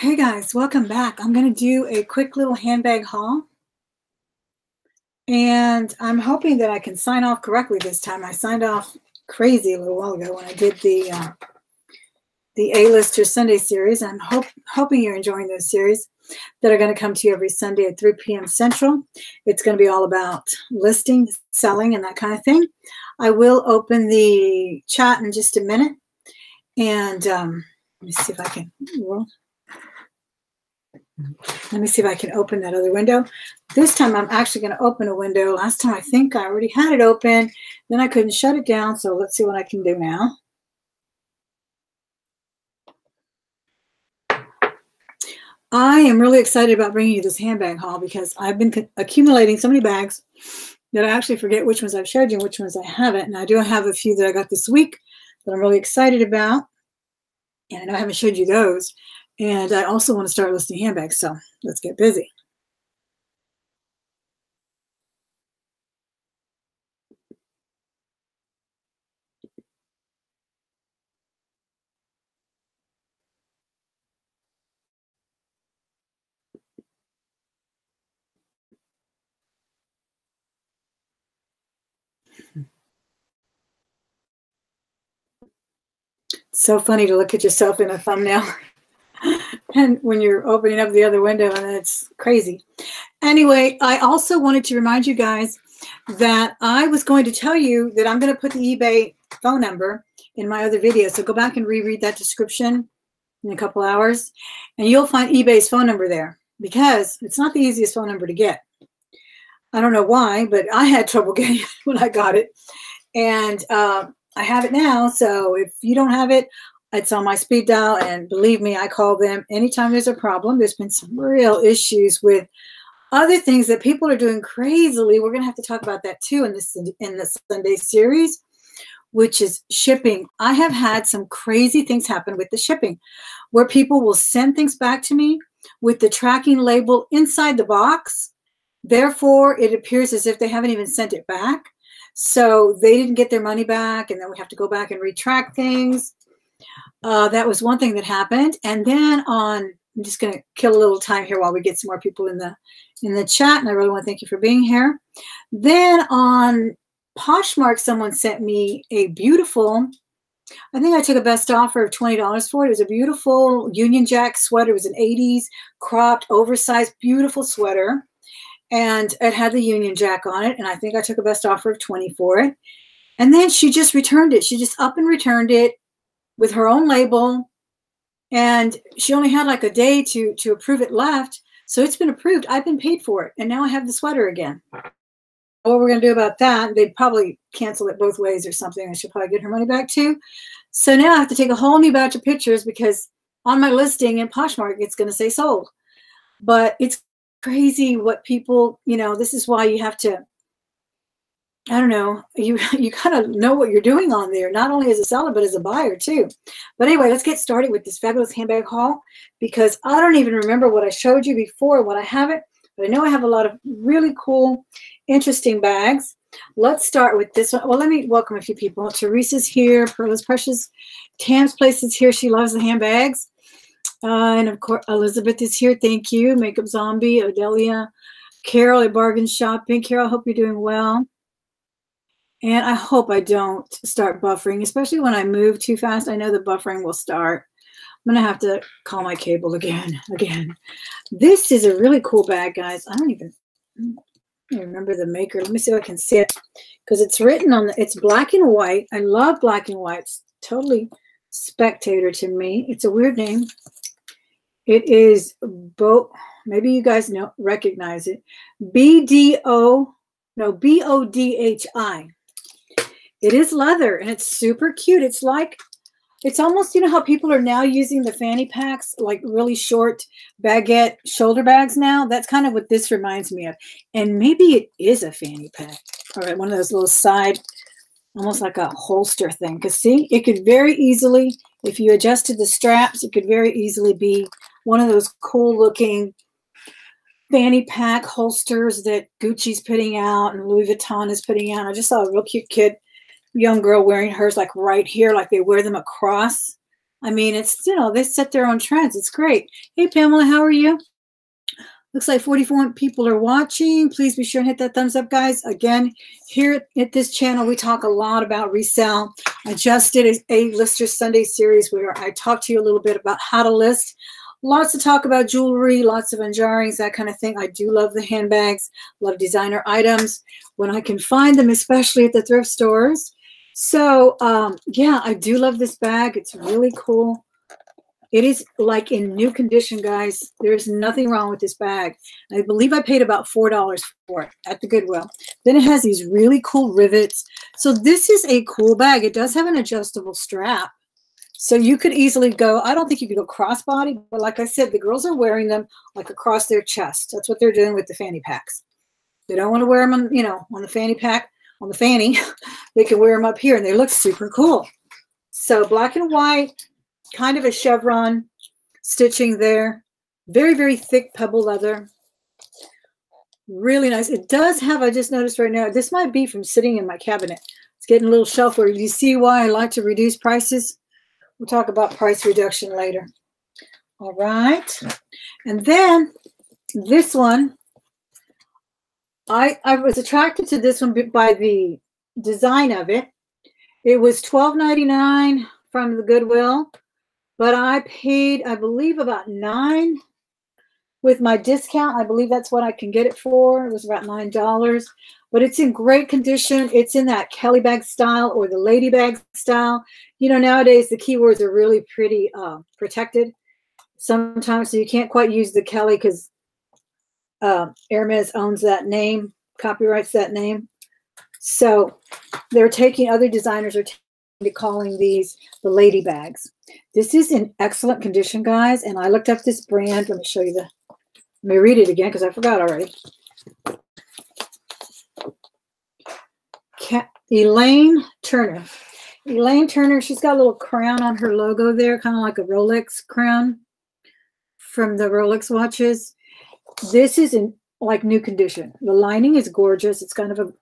Hey guys, welcome back. I'm going to do a quick little handbag haul. And I'm hoping that I can sign off correctly this time. I signed off crazy a little while ago when I did the A-Lister Sunday series. I'm hoping you're enjoying those series that are going to come to you every Sunday at 3 p.m. Central. It's going to be all about listing, selling, and that kind of thing. I will open the chat in just a minute. And let me see if I can... Let me see if I can open that other window. This time I'm actually going to open a window. Last time I think I already had it open. Then I couldn't shut it down. So let's see what I can do now. I am really excited about bringing you this handbag haul because I've been accumulating so many bags that I actually forget which ones I've showed you and which ones I haven't. And I do have a few that I got this week that I'm really excited about. And I know I haven't showed you those. And I also want to start listing handbags, so let's get busy. It's so funny to look at yourself in a thumbnail. And when you're opening up the other window, and it's crazy. Anyway, I also wanted to remind you guys that I was going to tell you that I'm going to put the eBay phone number in my other video. So go back and reread that description in a couple hours, and you'll find eBay's phone number there because it's not the easiest phone number to get. I don't know why, but I had trouble getting it when I got it. And I have it now. So if you don't have it, it's on my speed dial, and believe me, I call them anytime there's a problem. There's been some real issues with other things that people are doing crazily. We're going to have to talk about that too in the Sunday series, which is shipping. I have had some crazy things happen with the shipping where people will send things back to me with the tracking label inside the box. Therefore, it appears as if they haven't even sent it back. So they didn't get their money back, and then we have to go back and retrack things. That was one thing that happened. And then I'm just going to kill a little time here while we get some more people in the chat. And I really want to thank you for being here. Then on Poshmark, someone sent me a beautiful, I think I took a best offer of $20 for it. It was a beautiful Union Jack sweater. It was an 80s cropped, oversized, beautiful sweater. And it had the Union Jack on it. And I think I took a best offer of $20 for it. And then she just returned it. She just up and returned it with her own label, and she only had like a day to approve it left. So it's been approved. I've been paid for it, and now I have the sweater again. What we're going to do about that, they'd probably cancel it both ways or something. I should probably get her money back too. So now I have to take a whole new batch of pictures because on my listing in Poshmark, it's going to say sold. But it's crazy what people, this is why you have to, I don't know, you kind of know what you're doing on there, not only as a seller, but as a buyer too. But anyway, let's get started with this fabulous handbag haul because I don't even remember what I showed you before, what I haven't, but I know I have a lot of really cool, interesting bags. Let's start with this one. Well, let me welcome a few people. Teresa's here, Pearl's Precious. Tam's Place is here. She loves the handbags. And of course, Elizabeth is here. Thank you. Makeup Zombie, Odelia, Carol at Bargain Shopping. Carol, I hope you're doing well. And I hope I don't start buffering, especially when I move too fast. I know the buffering will start. I'm going to have to call my cable again. This is a really cool bag, guys. I don't even remember the maker. Let me see if I can see it. Because it's written on, it's black and white. I love black and white. It's totally Spectator to me. It's a weird name. It is, maybe you guys recognize it. B-O-D-H-I. It is leather, and it's super cute. It's like, it's almost, how people are now using the fanny packs, like really short baguette shoulder bags now. That's kind of what this reminds me of. And maybe it is a fanny pack, or one of those little side, almost like a holster thing. Because see, it could very easily, if you adjusted the straps, it could very easily be one of those cool looking fanny pack holsters that Gucci's putting out and Louis Vuitton is putting out. I just saw a real cute young girl wearing hers like right here, like they wear them across I mean, it's, you know, they set their own trends. It's great. Hey, Pamela, how are you? Looks like 44 people are watching. Please be sure and hit that thumbs up, guys. Again, here at this channel, we talk a lot about resale. I just did a Lister Sunday series where I talked to you a little bit about how to list. Lots to talk about jewelry, lots of unjarrings, that kind of thing. I do love the handbags, love designer items when I can find them, especially at the thrift stores. So, yeah, I do love this bag. It's really cool. It is like in new condition, guys. There's nothing wrong with this bag. I believe I paid about $4 for it at the Goodwill. Then it has these really cool rivets. So this is a cool bag. It does have an adjustable strap. So you could easily go, I don't think you could go crossbody, but like I said, the girls are wearing them like across their chest. That's what they're doing with the fanny packs. They don't want to wear them on, you know, on the fanny pack, on the fanny. They can wear them up here and they look super cool. So black and white, kind of a chevron stitching there. Very, very thick pebble leather. Really nice. It does have, I just noticed right now, this might be from sitting in my cabinet. It's getting a little shelfware. You see why I like to reduce prices? We'll talk about price reduction later. All right. And then this one, I was attracted to this one by the design of it. It was $12.99 from the Goodwill, but I paid, I believe, about $9 with my discount. I believe that's what I can get it for. It was about $9, but it's in great condition. It's in that Kelly bag style or the lady bag style. You know, nowadays the keywords are really pretty protected sometimes, so you can't quite use the Kelly because Hermes owns that name, copyrights that name. So they're taking, other designers are calling these the lady bags. This is in excellent condition, guys. And I looked up this brand. Let me show you let me read it again because I forgot already. Elaine Turner. Elaine Turner, she's got a little crown on her logo there, kind of like a Rolex crown from the Rolex watches. This is in like new condition. The lining is gorgeous. It's kind of a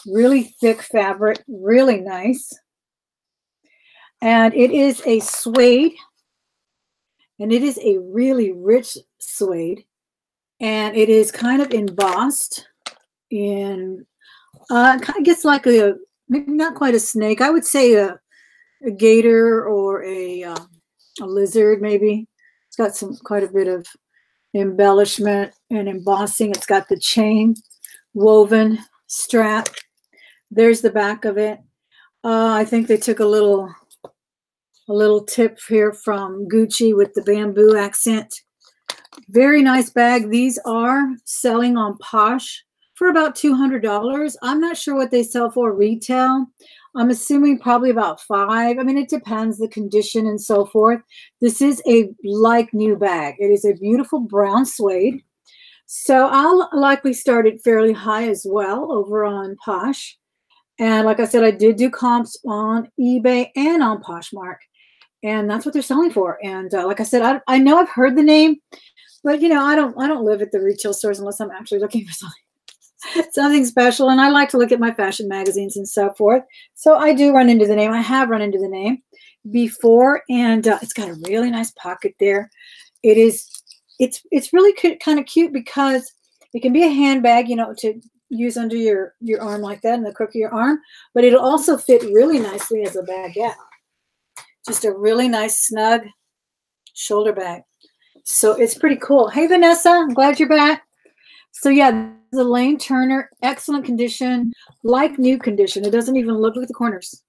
really thick fabric, really nice. And it is a suede, and it is a really rich suede, and it is kind of embossed in, I guess like a, maybe not quite a snake. I would say a gator or a lizard maybe. It's got quite a bit of embellishment and embossing. It's got the chain woven strap. There's the back of it. I think they took a little tip here from Gucci with the bamboo accent. Very nice bag. These are selling on Posh for about $200. I'm not sure what they sell for retail. I'm assuming probably about $5. I mean, it depends the condition and so forth. This is a like new bag. It is a beautiful brown suede. So I'll likely start it fairly high as well over on Posh. And like I said, I did do comps on eBay and on Poshmark. And that's what they're selling for. And like I said, I know I've heard the name, but you know, I don't live at the retail stores unless I'm actually looking for something special. And I like to look at my fashion magazines and so forth. So I do run into the name. I have run into the name before, and it's got a really nice pocket there. It's really kind of cute because it can be a handbag, you know, to use under your arm like that in the crook of your arm, but it'll also fit really nicely as a baguette. Just a really nice snug shoulder bag. So it's pretty cool. Hey, Vanessa, I'm glad you're back. So yeah, the Elaine Turner, excellent condition, like new condition. It doesn't even look at the corners.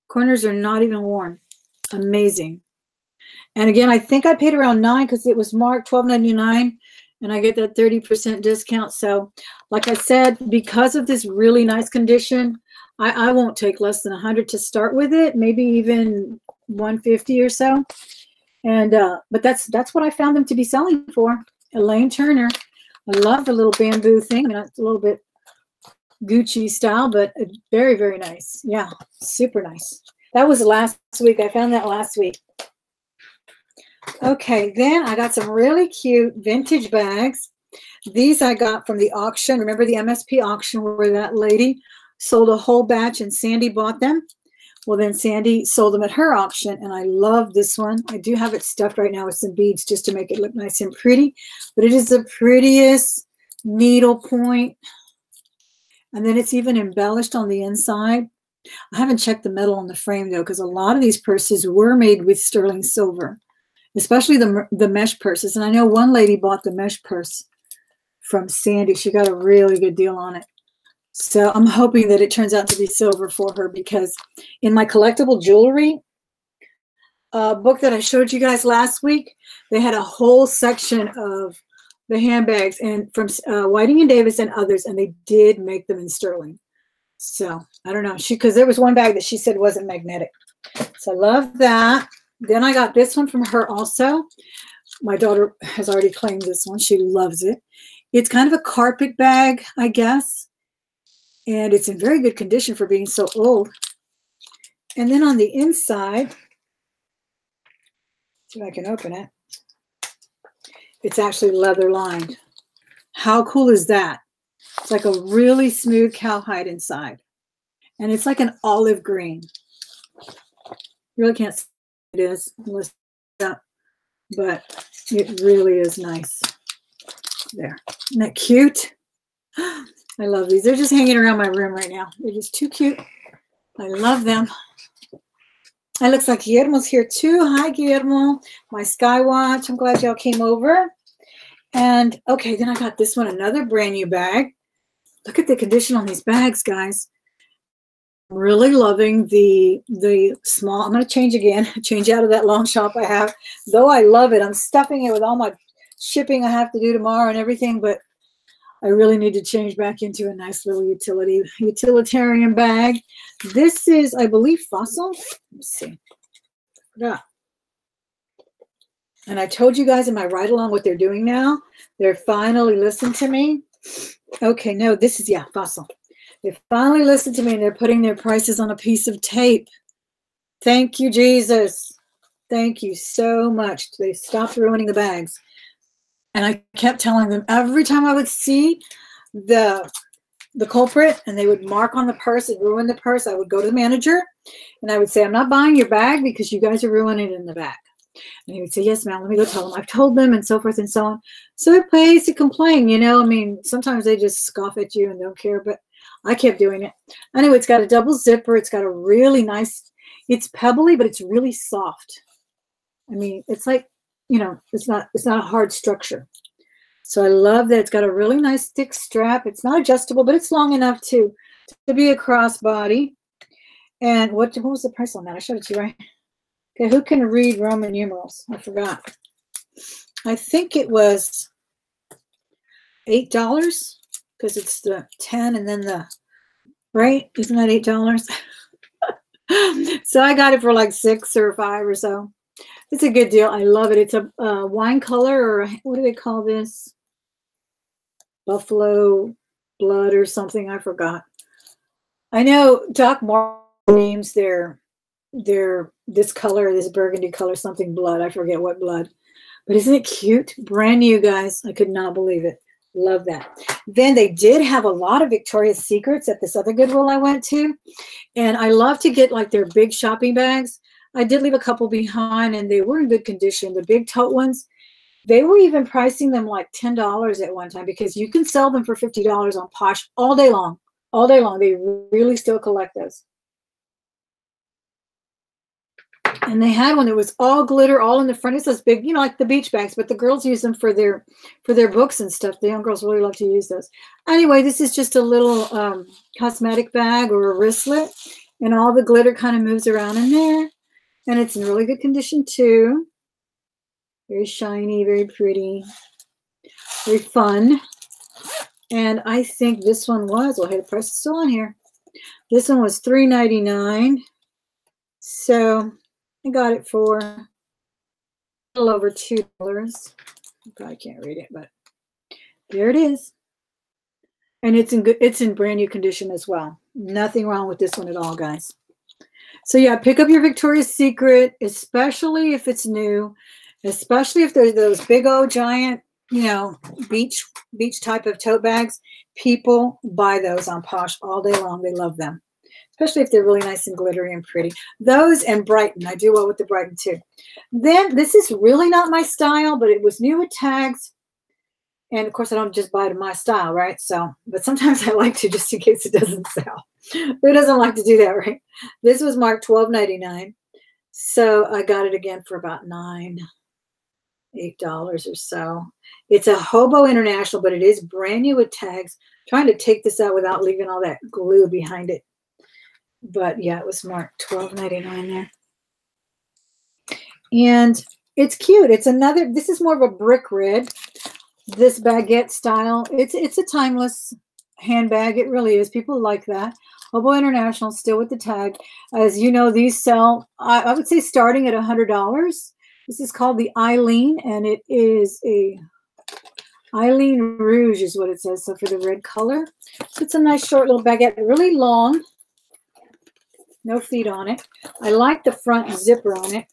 Corners are not even worn. Amazing. And again, I think I paid around $9 because it was marked $12.99, and I get that 30% discount. So like I said, because of this really nice condition, I won't take less than $100 to start with it, maybe even $150 or so. And but that's what I found them to be selling for. Elaine Turner. I love the little bamboo thing. I mean, it's a little bit Gucci style, but very, very nice. Yeah, super nice. That was last week. I found that last week. Okay, then I got some really cute vintage bags. These I got from the auction. Remember the MSP auction where that lady sold a whole batch and Sandy bought them? Well, then Sandy sold them at her auction, and I love this one. I do have it stuffed right now with some beads just to make it look nice and pretty, but it is the prettiest needle point. And then it's even embellished on the inside. I haven't checked the metal on the frame, though, because a lot of these purses were made with sterling silver, especially the mesh purses. And I know one lady bought the mesh purse from Sandy. She got a really good deal on it. So I'm hoping that it turns out to be silver for her, because in my collectible jewelry book that I showed you guys last week, they had a whole section of the handbags and from Whiting and Davis and others, and they did make them in sterling. So I don't know, because there was one bag that she said wasn't magnetic. So I love that. Then I got this one from her also. My daughter has already claimed this one. She loves it. It's kind of a carpet bag, I guess. And it's in very good condition for being so old. And then on the inside, see if I can open it. It's actually leather lined. How cool is that? It's like a really smooth cowhide inside. And it's like an olive green. You really can't see what it is, but it really is nice. There. Isn't that cute? I love these. They're just hanging around my room right now. They're just too cute. I love them. It looks like Guillermo's here too. Hi, Guillermo. My Sky Watch. I'm glad y'all came over. And okay, then I got this one, another brand new bag. Look at the condition on these bags, guys. I'm really loving the small. I'm going to change again. Change out of that long shop I have. Though I love it. I'm stuffing it with all my shipping I have to do tomorrow and everything, but I really need to change back into a nice little utilitarian bag. This is, I believe, Fossil. Let's see. Yeah. And I told you guys in my ride along what they're doing now. They're finally listening to me. Okay, no, this is, yeah, Fossil. They finally listened to me, and they're putting their prices on a piece of tape. Thank you, Jesus. Thank you so much. They stopped ruining the bags. And I kept telling them every time I would see the culprit and they would mark on the purse and ruin the purse, I would go to the manager and I would say, I'm not buying your bag because you guys are ruining it in the back. And he would say, yes, ma'am, let me go tell them. I've told them, and so forth and so on. So it pays to complain, you know. I mean, sometimes they just scoff at you and don't care, but I kept doing it. Anyway, it's got a double zipper. It's got a really nice, it's pebbly, but it's really soft. I mean, it's like, you know, it's not a hard structure. So I love that it's got a really nice thick strap. It's not adjustable, but it's long enough to be a crossbody. And what was the price on that? I showed it to you, right? Okay, who can read Roman numerals? I forgot. I think it was $8 because it's the 10 and then the, right? Isn't that $8? So I got it for like 6 or 5 or so. It's a good deal. I love it. It's a wine color, or what do they call this? Buffalo blood or something. I forgot. I know Doc Martin names their this color, this burgundy color, something blood. I forget what blood. But isn't it cute? Brand new, guys. I could not believe it. Love that. Then they did have a lot of Victoria's Secrets at this other Goodwill I went to. And I love to get like their big shopping bags. I did leave a couple behind, and they were in good condition. The big tote ones, they were even pricing them like $10 at one time, because you can sell them for $50 on Posh all day long. All day long. They really still collect those. And they had one that was all glitter, all in the front. It's those big, you know, like the beach bags, but the girls use them for their books and stuff. The young girls really love to use those. Anyway, this is just a little cosmetic bag or a wristlet, and all the glitter kind of moves around in there. And it's in really good condition too. Very shiny, very pretty, very fun. And I think this one was, well, hey, the price is still on here. This one was $3.99. So I got it for a little over $2. I probably can't read it, but there it is. And it's in brand new condition as well. Nothing wrong with this one at all, guys. So yeah, pick up your Victoria's Secret, especially if it's new, especially if there's those big old giant, you know, beach type of tote bags. People buy those on Posh all day long. They love them. especially if they're really nice and glittery and pretty. Those and Brighton. I do well with the Brighton too. Then this is really not my style, but it was new with tags. And of course, I don't just buy to my style, right? So, but sometimes I like to just in case it doesn't sell. Who doesn't like to do that, right? This was marked $12.99. So I got it again for about $8 or so. It's a Hobo International, but it is brand new with tags. Trying to take this out without leaving all that glue behind it. But yeah, it was marked $12.99 there. And it's cute. It's another, this is more of a brick red, this baguette style. It's a timeless handbag. It really is. People like that. Hobo International, still with the tag. As you know, these sell, I would say starting at $100. This is called the Eileen, and it is a Eileen Rouge is what it says. So for the red color, so it's a nice short little baguette, really long. No feet on it. I like the front zipper on it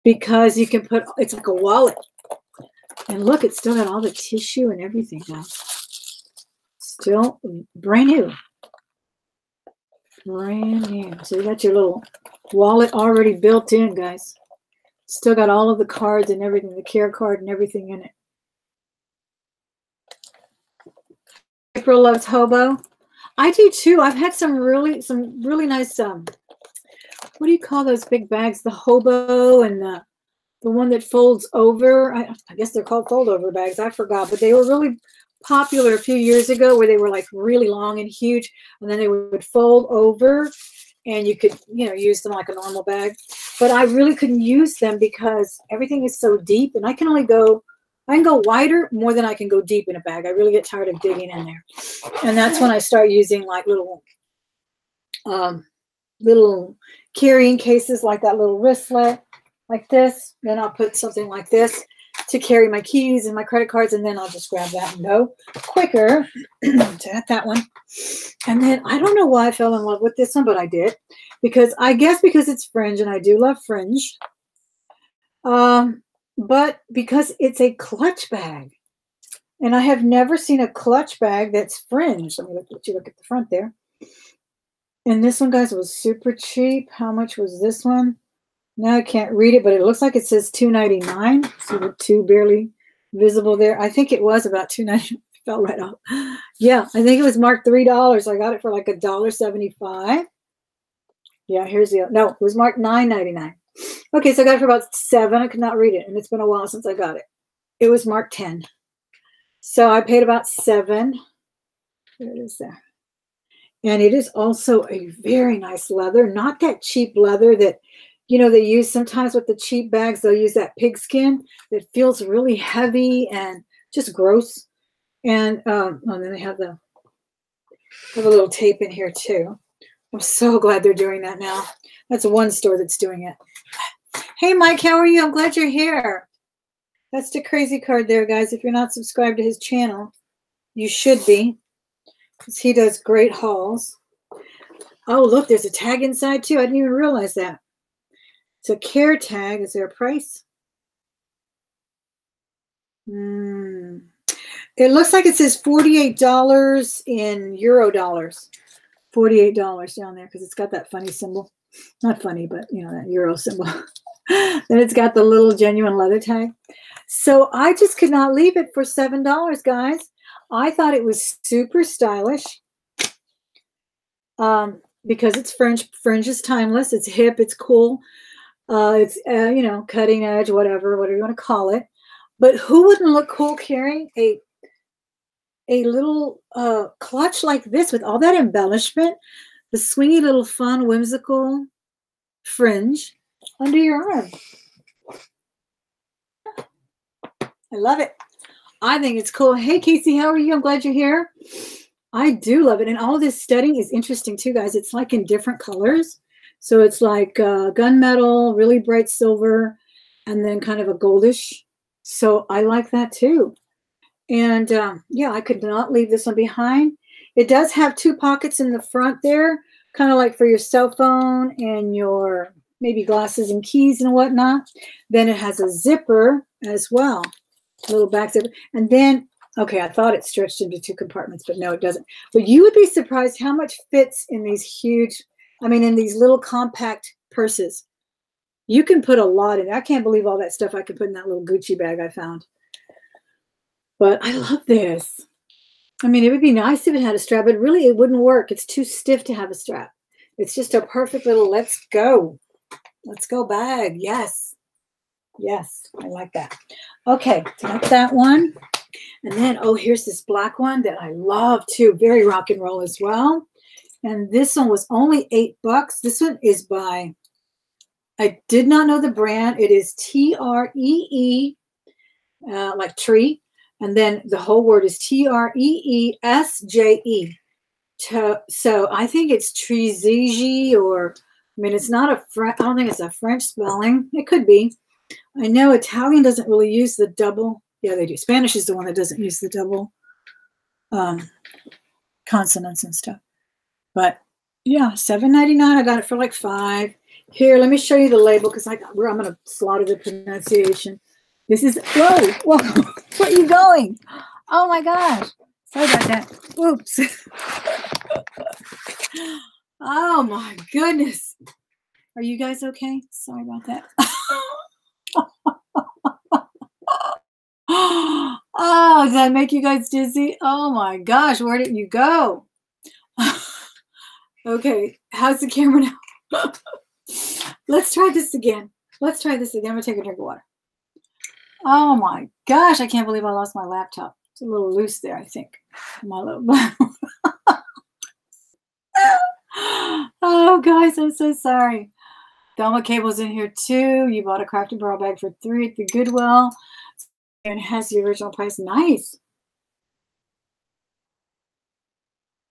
because you can put, it's like a wallet. And look, it's still got all the tissue and everything, guys. Still brand new. Brand new. So you got your little wallet already built in, guys. Still got all of the cards and everything, the care card and everything in it. April loves Hobo. I do too. I've had some really nice, what do you call those big bags? The Hobo and the one that folds over. I guess they're called fold over bags. I forgot, but they were really popular a few years ago where they were like really long and huge, and then they would fold over and you could, you know, use them like a normal bag. But I really couldn't use them because everything is so deep, and I can go wider more than I can go deep in a bag. I really get tired of digging in there. And that's when I start using like little carrying cases, like that little wristlet, like this. Then I'll put something like this to carry my keys and my credit cards, and then I'll just grab that and go quicker to that one. And then I don't know why I fell in love with this one, but I did, because I guess because it's fringe, and I do love fringe. But because it's a clutch bag, and I have never seen a clutch bag that's fringed. Let me let you look at the front there. And this one, guys, was super cheap. How much was this one? Now I can't read it, but it looks like it says $2.99. See the two barely visible there. I think it was about $2.99. Fell right off. Yeah, I think it was marked $3. I got it for like $1.75. Yeah, here's the, no, it was marked $9.99. Okay, so I got it for about $7. I could not read it, and it's been a while since I got it. It was marked $10. So I paid about $7. There it is there. And it is also a very nice leather, not that cheap leather that, you know, they use sometimes with the cheap bags. They'll use that pigskin that feels really heavy and just gross. And then they have a little tape in here too. I'm so glad they're doing that now. That's one store that's doing it. Hey, Mike, how are you? I'm glad you're here. That's the crazy card there, guys. If you're not subscribed to his channel, you should be, because he does great hauls. Oh, look, there's a tag inside too. I didn't even realize that. It's a care tag. Is there a price? It looks like it says $48 in Euro dollars. $48 down there because it's got that funny symbol. Not funny, but you know, that Euro symbol. Then it's got the little genuine leather tag. So I just could not leave it for $7, guys. I thought it was super stylish because it's fringe. Fringe is timeless. It's hip. It's cool. It's, you know, cutting edge, whatever you want to call it. But who wouldn't look cool carrying a little clutch like this with all that embellishment, the swingy little fun, whimsical fringe under your arm? I love it. I think it's cool. Hey, Casey, how are you? I'm glad you're here. I do love it. And all of this studding is interesting too, guys. It's like in different colors. So it's like gunmetal, really bright silver, and then kind of a goldish. So I like that too. And yeah, I could not leave this one behind. It does have two pockets in the front there, kind of like for your cell phone and your maybe glasses and keys and whatnot. Then it has a zipper as well, a little back zipper. And then Okay, I thought it stretched into 2 compartments, but no, it doesn't. But you would be surprised how much fits in these huge, I mean, in these little compact purses. You can put a lot in. I can't believe all that stuff I could put in that little Gucci bag I found. But I love this. I mean, it would be nice if it had a strap, but really it wouldn't work. It's too stiff to have a strap. It's just a perfect little let's go bag. Yes. Yes, I like that. Okay, so that's that one. And then, oh, here's this black one that I love too. Very rock and roll as well. And this one was only $8. This one is by, I did not know the brand. It is Tree, like tree. And then the whole word is Treesje. So I think it's Trezigi, or, I mean, it's not a French, I don't think it's a French spelling. It could be. I know Italian doesn't really use the double. Yeah, they do. Spanish is the one that doesn't use the double consonants and stuff. But yeah, $7.99. I got it for like $5. Here, let me show you the label because I'm going to slaughter the pronunciation. This is, whoa, where are you going? Oh my gosh. Sorry about that. Oops. Oh my goodness. Are you guys okay? Sorry about that. Oh, did I make you guys dizzy? Oh my gosh, where did you go? Okay, how's the camera now? Let's try this again. Let's try this again. I'm gonna take a drink of water. Oh my gosh, I can't believe I lost my laptop. It's a little loose there, I think. My little oh guys, I'm so sorry. Thelma cable's in here too. You bought a Crafty Barrel bag for $3 at the Goodwill. And it has the original price. Nice.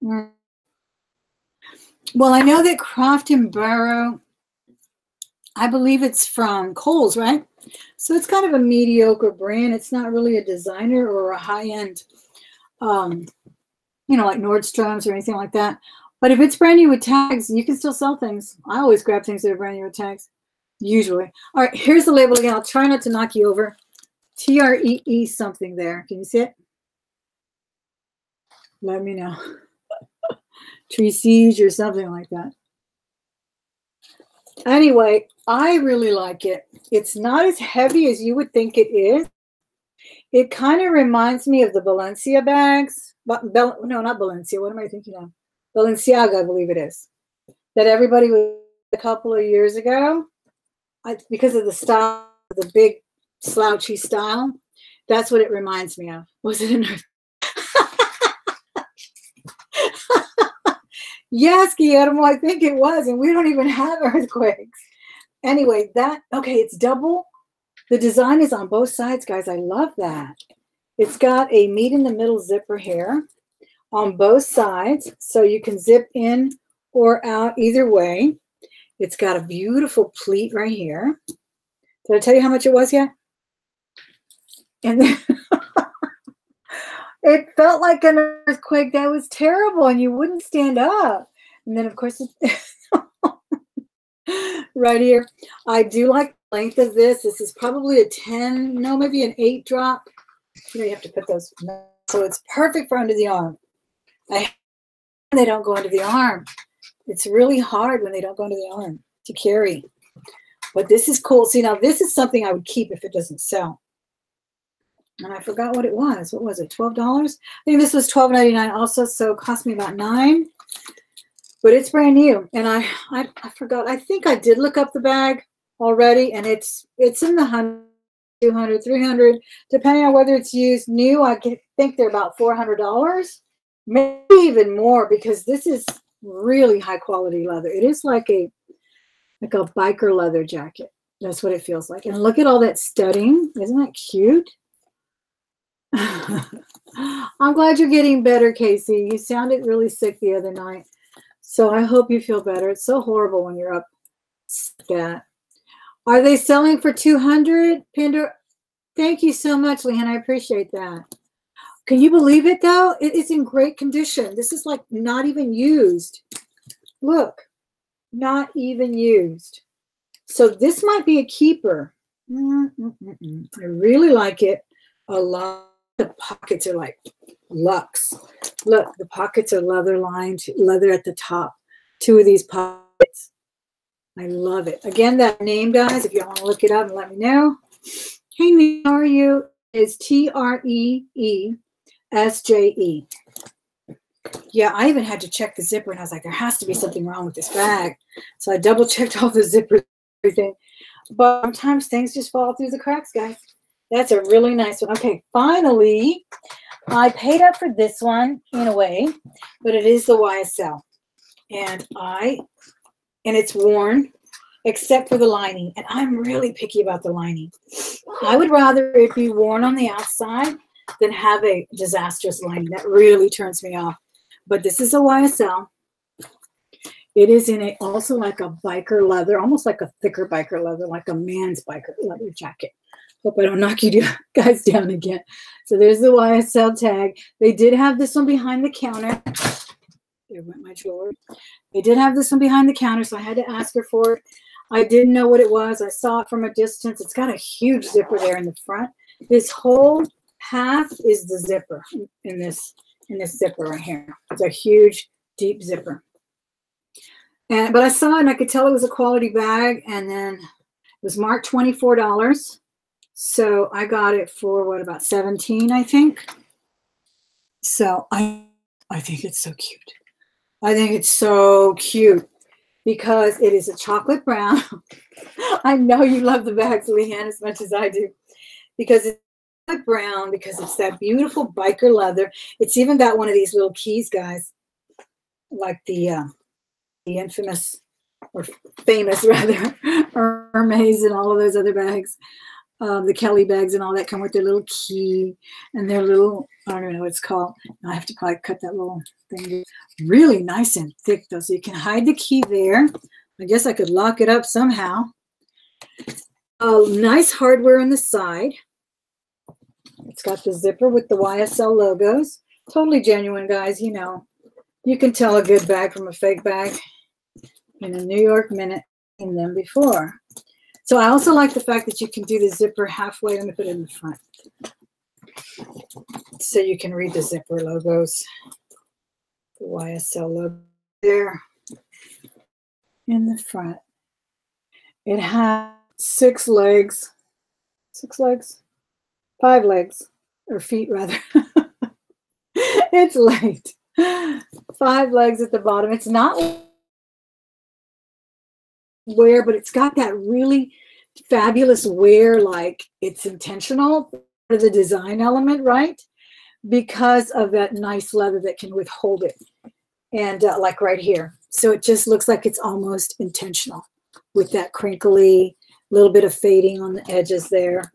Well, I know that Craft and Barrel, I believe it's from Kohl's, right? So it's kind of a mediocre brand. It's not really a designer or a high-end, you know, like Nordstrom's or anything like that. But if it's brand new with tags, you can still sell things. I always grab things that are brand new with tags, usually. All right, here's the label again. I'll try not to knock you over. Tree something there. Can you see it? Let me know. Tree siege or something like that. Anyway, I really like it. It's not as heavy as you would think it is. It kind of reminds me of the Balenciaga bags. No, not Balenciaga. What am I thinking of? Balenciaga, I believe it is. That everybody was a couple of years ago. Because of the style, the big slouchy style. That's what it reminds me of. Was it an earthquake? Yes, Guillermo, I think it was. And we don't even have earthquakes. Anyway, okay, it's double. The design is on both sides, guys. I love that. It's got a meet in the middle zipper here on both sides. So you can zip in or out either way. It's got a beautiful pleat right here. Did I tell you how much it was yet? And then it felt like an earthquake. That was terrible, and you wouldn't stand up. And then, of course, right here, I do like the length of this. This is probably a 10, no, maybe an 8 drop. You know, you have to put those, so it's perfect for under the arm. They don't go under the arm. It's really hard when they don't go under the arm to carry. But this is cool. See, now this is something I would keep if it doesn't sell. And I forgot what it was. What was it? $12? I think this was $12.99 also, so it cost me about $9. But it's brand new. And I forgot. I think I did look up the bag already, and it's in the 100, 200, 300, depending on whether it's used. New, I think they're about $400, maybe even more, because this is really high quality leather. It is like a biker leather jacket. That's what it feels like. And look at all that studding. Isn't that cute? I'm glad you're getting better, Casey. You sounded really sick the other night. So I hope you feel better. It's so horrible when you're up like that. Are they selling for $200? Pandora? Thank you so much, Leanne. I appreciate that. Can you believe it, though? It is in great condition. This is like not even used. Look, not even used. So this might be a keeper. I really like it a lot. The pockets are like luxe. Look, the pockets are leather lined, leather at the top. 2 of these pockets. I love it. Again, that name, guys, if you want to look it up and let me know. Hey, me, how are you? It's TREESJE. Yeah, I even had to check the zipper, and I was like, there has to be something wrong with this bag. So I double checked all the zippers and everything. But sometimes things just fall through the cracks, guys. That's a really nice one. Okay, finally, I paid up for this one in a way, but it is the YSL. And it's worn except for the lining. And I'm really picky about the lining. I would rather it be worn on the outside than have a disastrous lining. That really turns me off. But this is a YSL. It is in also like a biker leather, almost like a thicker biker leather, like a man's biker leather jacket. Hope I don't knock you guys down again. So there's the YSL tag. They did have this one behind the counter. There went my jewelry. They did have this one behind the counter, so I had to ask her for it. I didn't know what it was. I saw it from a distance. It's got a huge zipper there in the front. This whole half is the zipper in this zipper right here. It's a huge, deep zipper. But I saw it and I could tell it was a quality bag, and then it was marked $24. So I got it for what, about $17, I think. So I think it's so cute. I think it's so cute because it is a chocolate brown. I know you love the bags, Leanne, as much as I do, because it's chocolate brown, because it's that beautiful biker leather. It's even got one of these little keys, guys, like the infamous, or famous rather, Hermes and all of those other bags. The Kelly bags and all that come with their little key and their little, I don't even know what it's called. I have to probably cut that little thing. Really nice and thick though, so you can hide the key there. I guess I could lock it up somehow. Nice hardware on the side. It's got the zipper with the YSL logos. Totally genuine, guys. You know, you can tell a good bag from a fake bag in a New York minute. Seen them before. So I also like the fact that you can do the zipper halfway. Let me put it in the front so you can read the zipper logos. The YSL logo there in the front. It has 6 legs. 6 legs? 5 legs, or feet rather. It's late. 5 legs at the bottom. It's not wear, but it's got that really fabulous wear, like it's intentional for the design element, right? Because of that nice leather that can withhold it. And like right here. So it just looks like it's almost intentional with that crinkly, little bit of fading on the edges there.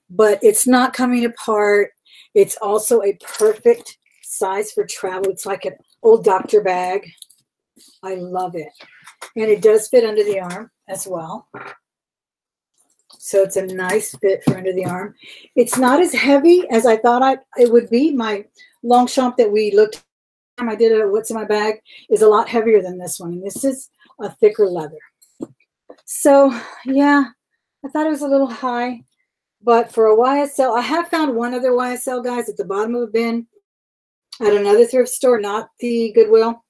But it's not coming apart. It's also a perfect size for travel. It's like an old doctor bag. I love it. And it does fit under the arm as well. So it's a nice fit for under the arm. It's not as heavy as I thought it would be. My Longchamp that we looked at, I did a what's in my bag, is a lot heavier than this one. And this is a thicker leather. So yeah, I thought it was a little high. But for a YSL, I have found one other YSL, guys, at the bottom of a bin at another thrift store, not the Goodwill.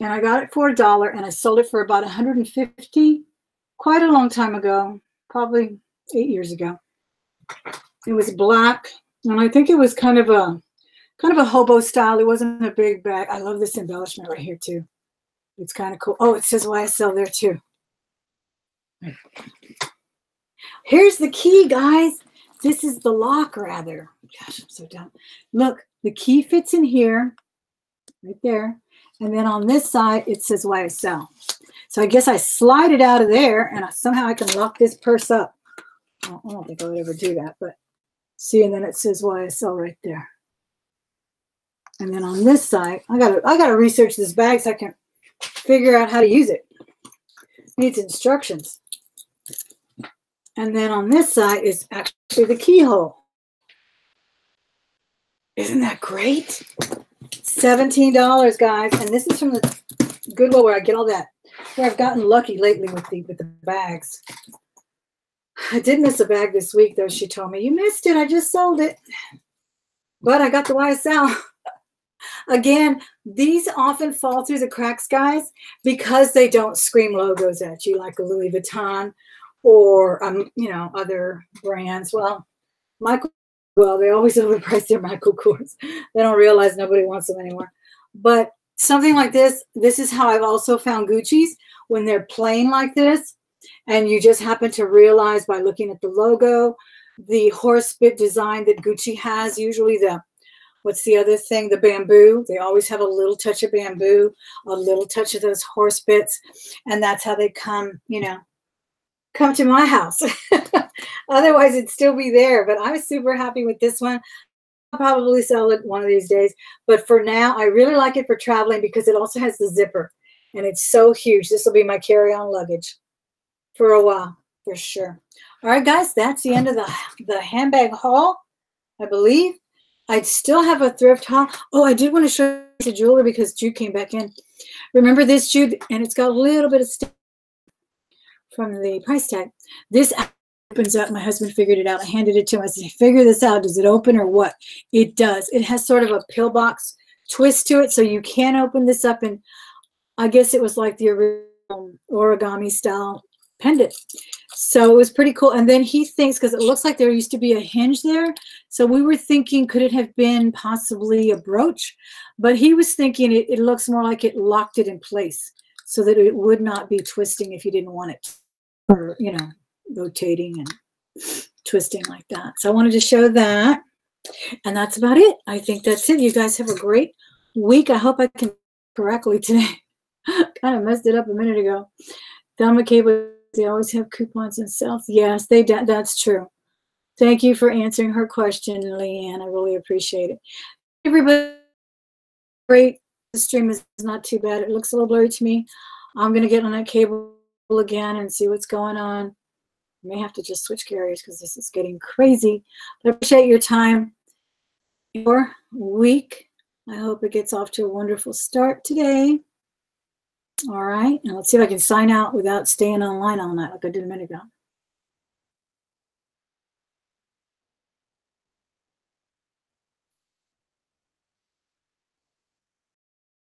And I got it for $1, and I sold it for about $150 quite a long time ago, probably 8 years ago. It was black, and I think it was kind of a hobo style. It wasn't a big bag. I love this embellishment right here too. It's kind of cool. Oh, it says YSL there too. Here's the key, guys. This is the lock, rather. Gosh, I'm so dumb. Look, the key fits in here, right there. And then on this side, it says YSL. So I guess I slide it out of there, and somehow I can lock this purse up. I don't think I would ever do that, but see, and then it says YSL right there. And then on this side, I gotta research this bag so I can figure out how to use it. It needs instructions. And then on this side is actually the keyhole. Isn't that great? $17, guys. And this is from the Goodwill where I get all that. Where I've gotten lucky lately with the bags. I did miss a bag this week, though. She told me, you missed it. I just sold it. But I got the YSL. Again, these often fall through the cracks, guys, because they don't scream logos at you like a Louis Vuitton or, you know, other brands. Well, they always overprice their Michael Kors. They don't realize nobody wants them anymore. But something like this is how I've also found Gucci's when they're plain like this. And you just happen to realize by looking at the logo, the horse bit design that Gucci has, usually what's the other thing? The bamboo. They always have a little touch of bamboo, a little touch of those horse bits. And that's how they come, you know, come to my house. Otherwise, it'd still be there. But I was super happy with this one. I'll probably sell it one of these days. But for now, I really like it for traveling because it also has the zipper. And it's so huge. This will be my carry-on luggage for a while, for sure. All right, guys, that's the end of the handbag haul, I believe. I still have a thrift haul. Oh, I did want to show you the jewelry because Jude came back in. Remember this, Jude? And it's got a little bit of stuff from the price tag. This opens up. My husband figured it out. I handed it to him. I said, figure this out. Does it open or what? It does. It has sort of a pillbox twist to it, so you can open this up. And I guess it was like the original origami style pendant. So it was pretty cool. And then he thinks, because it looks like there used to be a hinge there, so we were thinking, could it have been possibly a brooch? But he was thinking it looks more like it locked it in place so that it would not be twisting if you didn't want it, or, you know, rotating and twisting like that. So I wanted to show that. And that's about it. I think that's it. You guys have a great week. I hope I can correctly today. Kind of messed it up a minute ago. Thelma Cable, they always have coupons and sales. Yes, that's true. Thank you for answering her question, Leanne. I really appreciate it. Everybody, great. The stream is not too bad. It looks a little blurry to me. I'm going to get on that cable again and see what's going on. I may have to just switch carriers because this is getting crazy. But I appreciate your time, your week. I hope it gets off to a wonderful start today. All right. Now let's see if I can sign out without staying online all night like I did a minute ago.